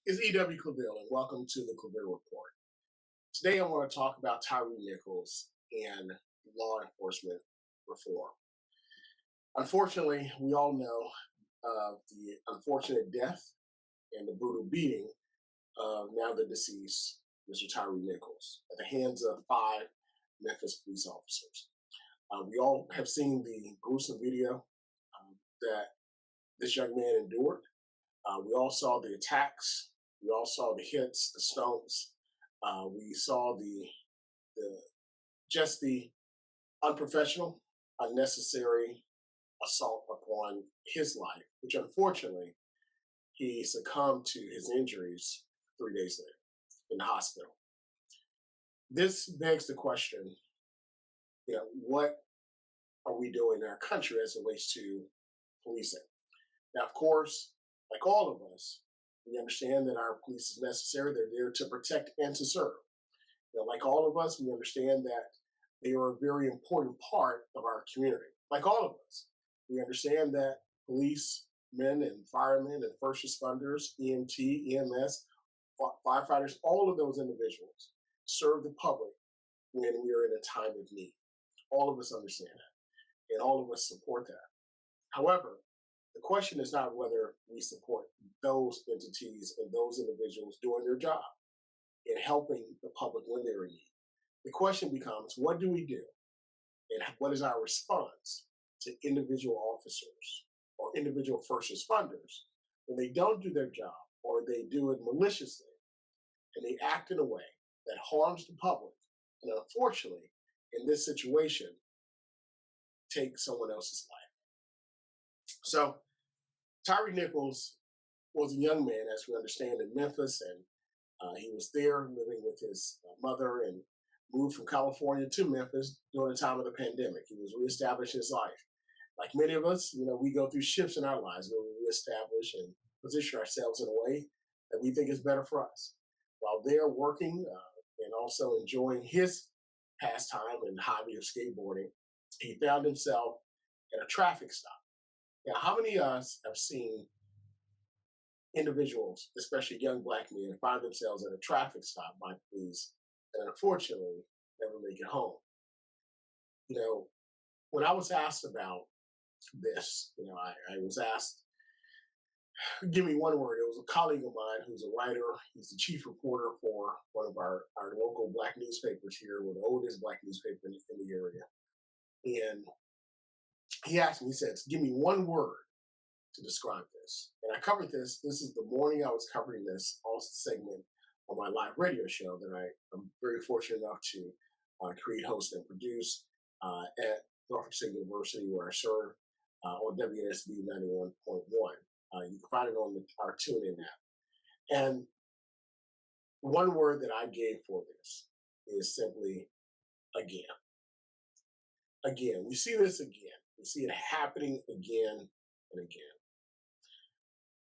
It's E.W. Claville, and welcome to the Claville Report. Today, I want to talk about Tyre Nichols and law enforcement reform. Unfortunately, we all know of the unfortunate death and the brutal beating of now the deceased Mr. Tyre Nichols at the hands of 5 Memphis police officers. We all have seen the gruesome video that this young man endured. We all saw the attacks. We all saw the hits, the stomps. We saw the unprofessional, unnecessary assault upon his life, which unfortunately he succumbed to his injuries 3 days later in the hospital. This begs the question, what are we doing in our country as it relates to policing? Now, of course, like all of us, we understand that our police is necessary. They're there to protect and to serve. Like all of us, we understand that they are a very important part of our community. Like all of us, we understand that police, men and firemen and first responders, EMT, EMS, firefighters, all of those individuals serve the public when we are in a time of need. All of us understand that, and all of us support that. However, the question is not whether we support those entities and those individuals doing their job and helping the public when they're in need. The question becomes, what do we do? And what is our response to individual officers or individual first responders when they don't do their job or they do it maliciously and they act in a way that harms the public and unfortunately, in this situation, take someone else's life? So, Tyre Nichols was a young man, as we understand, in Memphis, and he was there living with his mother and moved from California to Memphis during the time of the pandemic. He was reestablishing his life. Like many of us, we go through shifts in our lives where we reestablish and position ourselves in a way that we think is better for us. While they're working and also enjoying his pastime and hobby of skateboarding, he found himself at a traffic stop. Now, how many of us have seen individuals, especially young Black men, find themselves at a traffic stop by police and unfortunately never make it home? When I was asked about this, I was asked, give me one word. It was a colleague of mine who's a writer. He's the chief reporter for one of our local Black newspapers here, one of the oldest Black newspaper in the area. And he asked me, he said, give me one word to describe this. And I covered this. This is the morning I was covering this also segment on my live radio show that I'm very fortunate enough to create, host, and produce at Norfolk State University, where I serve on WNSB 91.1. You can find it on our TuneIn app. And one word that I gave for this is simply again. Again, we see this again. We see it happening again and again.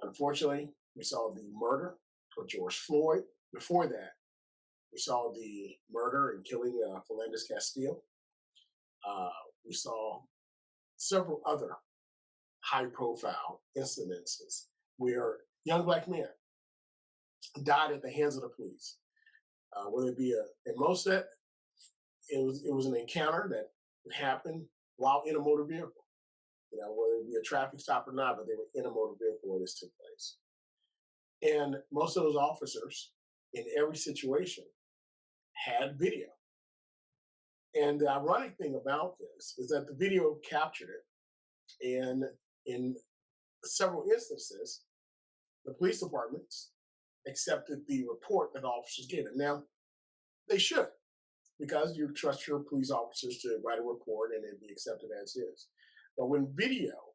Unfortunately, we saw the murder of George Floyd. Before that, we saw the murder and killing of Philando Castile. We saw several other high-profile incidences where young Black men died at the hands of the police. Whether it be in most of it was an encounter that happened while in a motor vehicle. Whether it be a traffic stop or not, but they were in a motor vehicle when this took place. And most of those officers in every situation had video. And the ironic thing about this is that the video captured it. And in several instances, the police departments accepted the report that officers gave it. Now, they should, because you trust your police officers to write a report and it be accepted as is. But when video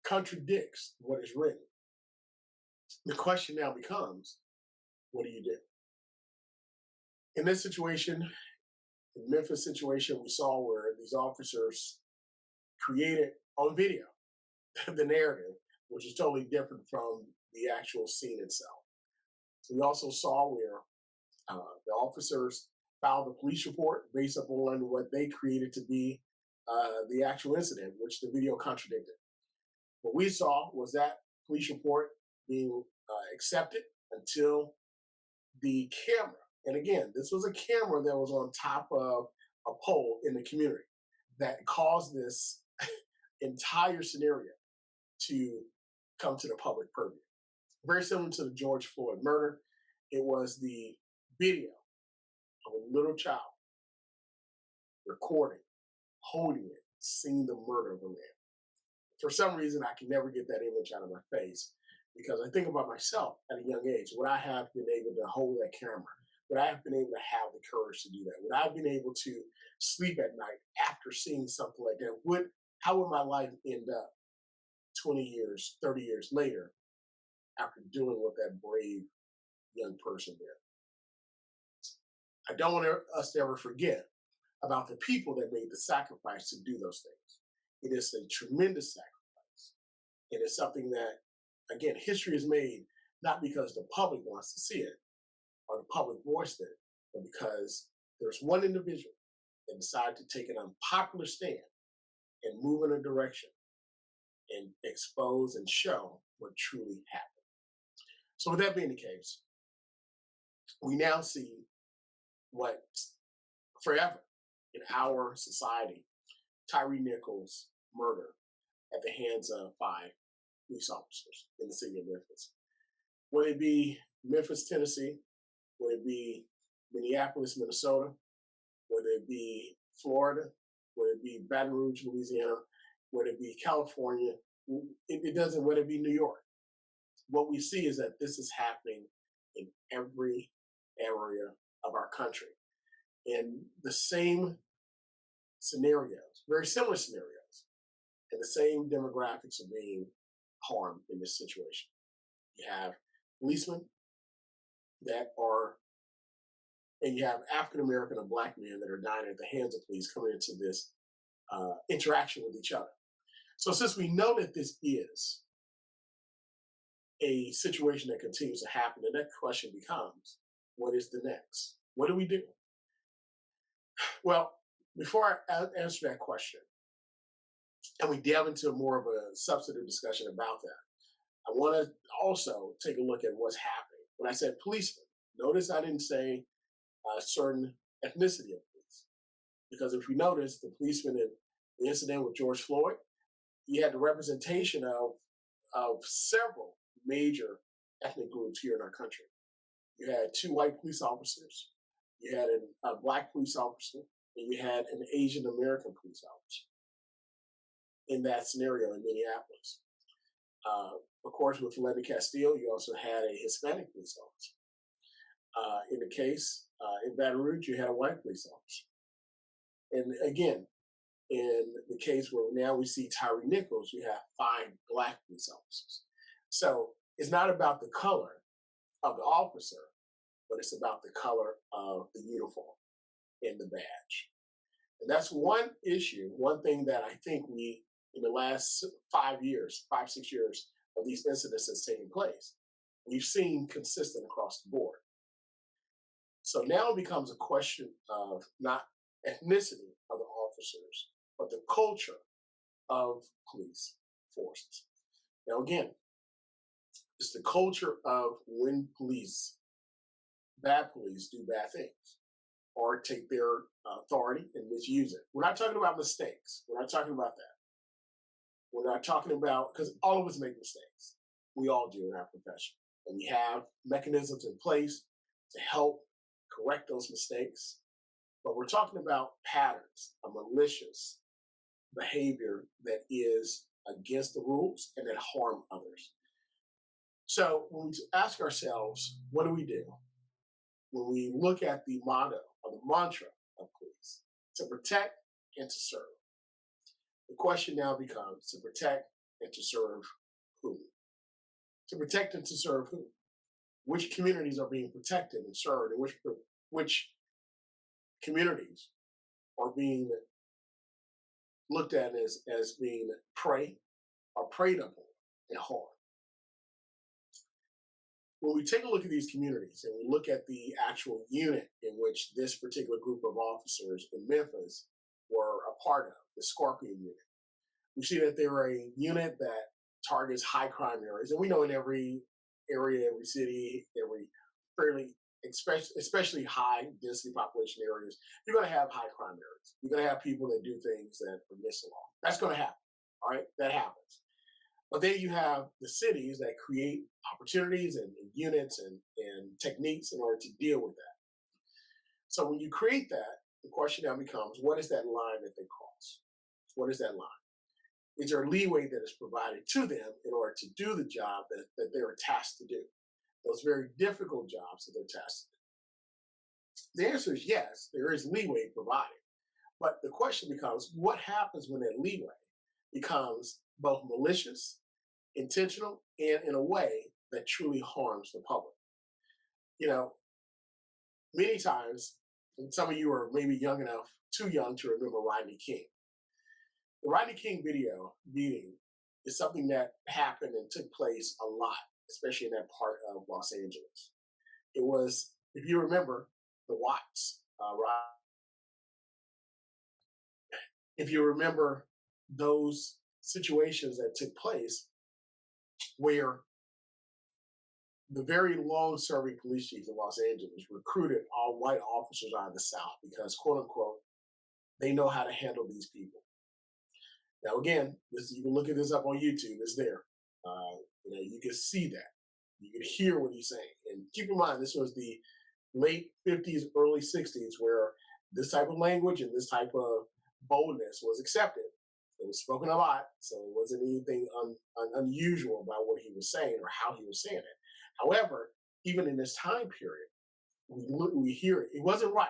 contradicts what is written, the question now becomes, what do you do? In this situation, in the Memphis situation, we saw where these officers created on video the narrative, which is totally different from the actual scene itself. We also saw where the officers filed a police report based upon what they created to be the actual incident, which the video contradicted. What we saw was that police report being accepted until the camera, and again, this was a camera that was on top of a pole in the community that caused this entire scenario to come to the public purview. Very similar to the George Floyd murder, it was the video of a little child recording, holding it, seeing the murder of a man. For some reason, I can never get that image out of my face because I think about myself at a young age. Would I have been able to hold that camera? Would I have been able to have the courage to do that? Would I have been able to sleep at night after seeing something like that? How would my life end up 20 years, 30 years later after doing what that brave young person did? I don't want us to ever forget about the people that made the sacrifice to do those things. It is a tremendous sacrifice. It is something that, again, history is made not because the public wants to see it or the public voiced it, but because there's one individual that decided to take an unpopular stand and move in a direction and expose and show what truly happened. So with that being the case, we now see what forever in our society, Tyre Nichols' murder at the hands of 5 police officers in the city of Memphis. Would it be Memphis, Tennessee? Would it be Minneapolis, Minnesota? Would it be Florida? Would it be Baton Rouge, Louisiana? Would it be California? It doesn't, would it be New York? What we see is that this is happening in every area of our country. And the same scenarios, very similar scenarios, and the same demographics are being harmed in this situation. You have policemen that are, and you have African American and Black men that are dying at the hands of police coming into this interaction with each other. So since we know that this is a situation that continues to happen, the next question becomes, what is the next? What do we do? Well, before I answer that question, and we delve into more of a substantive discussion about that, I want to also take a look at what's happening. When I said policemen, notice I didn't say a certain ethnicity of police. Because if you notice, the policeman in the incident with George Floyd, he had the representation of several major ethnic groups here in our country. You had 2 white police officers, you had a Black police officer, and you had an Asian American police officer in that scenario in Minneapolis. Of course, with Lenny Castillo, you also had a Hispanic police officer. In the case in Baton Rouge, you had a white police officer. And again, in the case where now we see Tyre Nichols, you have 5 Black police officers. So it's not about the color of the officer, but it's about the color of the uniform and the badge. And that's one issue, one thing that I think we, in the last 5 years, 5-6 years of these incidents that's taken place, we've seen consistent across the board. So now it becomes a question of not ethnicity of the officers, but the culture of police forces. Now, again, it's the culture of when police, bad police, do bad things or take their authority and misuse it. We're not talking about mistakes. We're not talking about that. We're not talking about, because all of us make mistakes. We all do in our profession. And we have mechanisms in place to help correct those mistakes. But we're talking about patterns of malicious behavior that is against the rules and that harm others. So when we ask ourselves, what do we do? When we look at the motto or the mantra of police, to protect and to serve. The question now becomes to protect and to serve who? To protect and to serve who? Which communities are being protected and served, and which communities are being looked at as being prey or preyed upon and harmed. When we take a look at these communities and we look at the actual unit in which this particular group of officers in Memphis were a part of, the Scorpion unit, we see that they're a unit that targets high crime areas. And we know in every area, every city, every fairly, especially high density population areas, you're going to have high crime areas. You're going to have people that do things that are against the law. That's going to happen. All right, that happens. But then you have the cities that create opportunities and units and techniques in order to deal with that. So when you create that, the question now becomes, what is that line that they cross? What is that line? Is there leeway that is provided to them in order to do the job that they're tasked to do? Those very difficult jobs that they're tasked to do. The answer is yes, there is leeway provided. But the question becomes, what happens when that leeway becomes both malicious, intentional, and in a way that truly harms the public? You know, many times, and some of you are maybe young enough, too young to remember Rodney King. The Rodney King video beating is something that happened and took place a lot, especially in that part of Los Angeles. It was, if you remember, the Watts. If you remember those situations that took place where the very long-serving police chief in Los Angeles recruited all white officers out of the South because, quote unquote, they know how to handle these people. Now, again, you can look at this up on YouTube. It's there. You can see that. You can hear what he's saying. And keep in mind, this was the late 50s, early 60s, where this type of language and this type of boldness was accepted. It was spoken a lot, so it wasn't anything unusual about what he was saying or how he was saying it. However, even in this time period, we hear it. It wasn't right.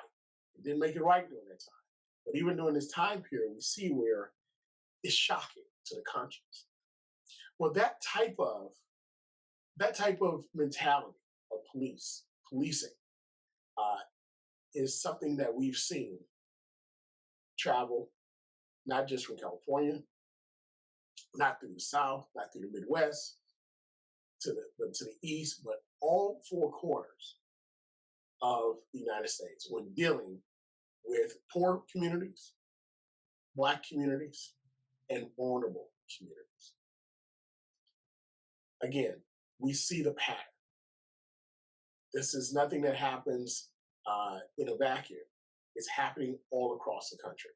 It didn't make it right during that time. But even during this time period, we see where it's shocking to the conscience. Well, that type of mentality of policing, is something that we've seen travel not just from California, not through the South, not through the Midwest, but to the East, but all four corners of the United States when dealing with poor communities, Black communities, and vulnerable communities. Again, we see the pattern. This is nothing that happens in a vacuum. It's happening all across the country.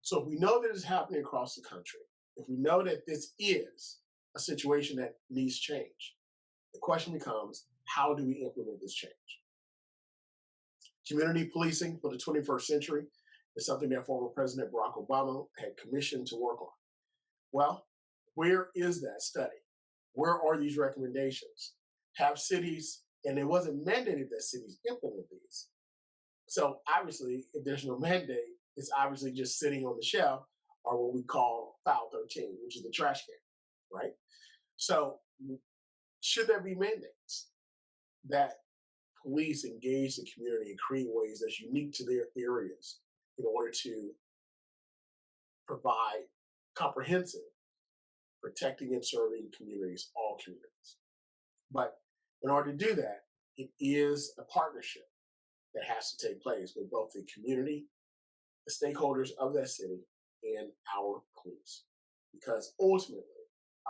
So if we know that it's happening across the country, if we know that this is a situation that needs change, the question becomes, how do we implement this change? Community policing for the 21st century is something that former President Barack Obama had commissioned to work on. Well, where is that study? Where are these recommendations? Have cities, and it wasn't mandated that cities implement these. So obviously, if there's no mandate, it's obviously just sitting on the shelf, or what we call File 13, which is the trash can, right? So should there be mandates that police engage the community and create ways that's unique to their areas in order to provide comprehensive protecting and serving communities, all communities? But in order to do that, it is a partnership that has to take place with both the community, the stakeholders of that city, and our police. Because ultimately,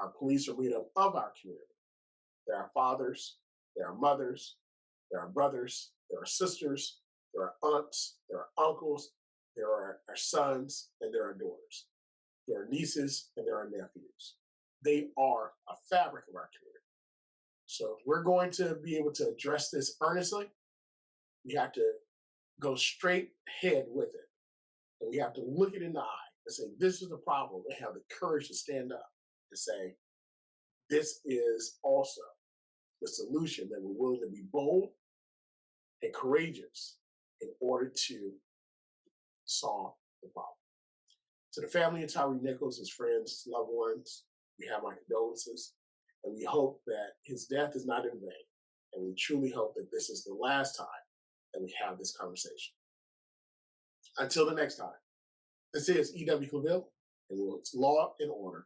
our police are made up of our community. There are fathers, there are mothers, there are brothers, there are sisters, there are aunts, there are uncles, there are our sons, and there are daughters. There are nieces, and there are nephews. They are a fabric of our community. So if we're going to be able to address this earnestly, we have to go straight ahead with it. And we have to look it in the eye and say, this is the problem, and have the courage to stand up and say, this is also the solution, that we're willing to be bold and courageous in order to solve the problem. To the family of Tyre Nichols, his friends, his loved ones, we have our condolences, and we hope that his death is not in vain. And we truly hope that this is the last time that we have this conversation. Until the next time, this is E.W. Claville, and it's Law and Order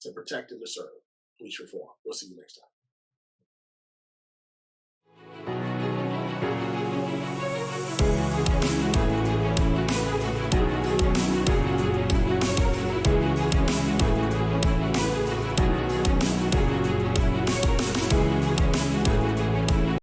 to Protect and to Serve Police Reform. We'll see you next time.